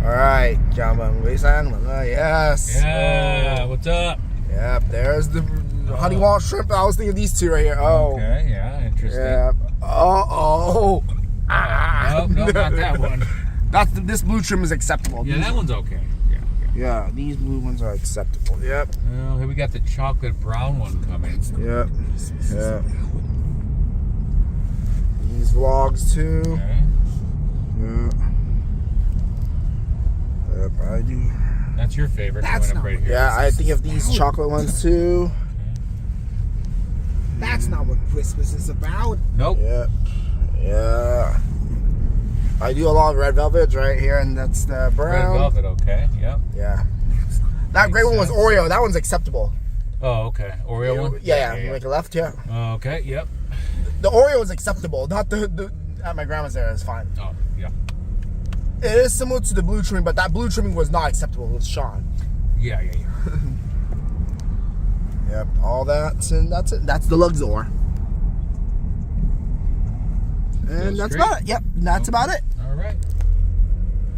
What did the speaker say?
Alright, chào mừng quý sáng mọi người. Yes. Yeah, what's up? Yep, there's the honey wall shrimp. I was thinking these two right here. Oh. Okay, yeah, interesting. Yeah. Oh. No, not that one. This blue trim is acceptable. Yeah, that one's okay. Yeah, these blue ones are acceptable. Yep. Well, here we got the chocolate brown one coming. Yep. Yeah. These vlogs too. Okay. Yeah. Yep, I do. That's your favorite. That's coming up not right here. Yeah, I think of these chocolate ones too. That's not what Christmas is about. Nope. Yeah. Yeah. I do a lot of red velvets right here, and that's the Red brown. velvet, okay. Yep. Yeah. That gray one was Oreo. That one's acceptable. Oh, okay. Oreo one? Yeah. You make a left, yeah. Okay, yep. The Oreo is acceptable. Not the at my grandma's there is fine. Oh, yeah. It is similar to the blue trimming, but that blue trimming was not acceptable with Sean. Yeah. Yep, all that, and that's it. That's the Luxor. And Go that's straight. about it. Yep, that's about it.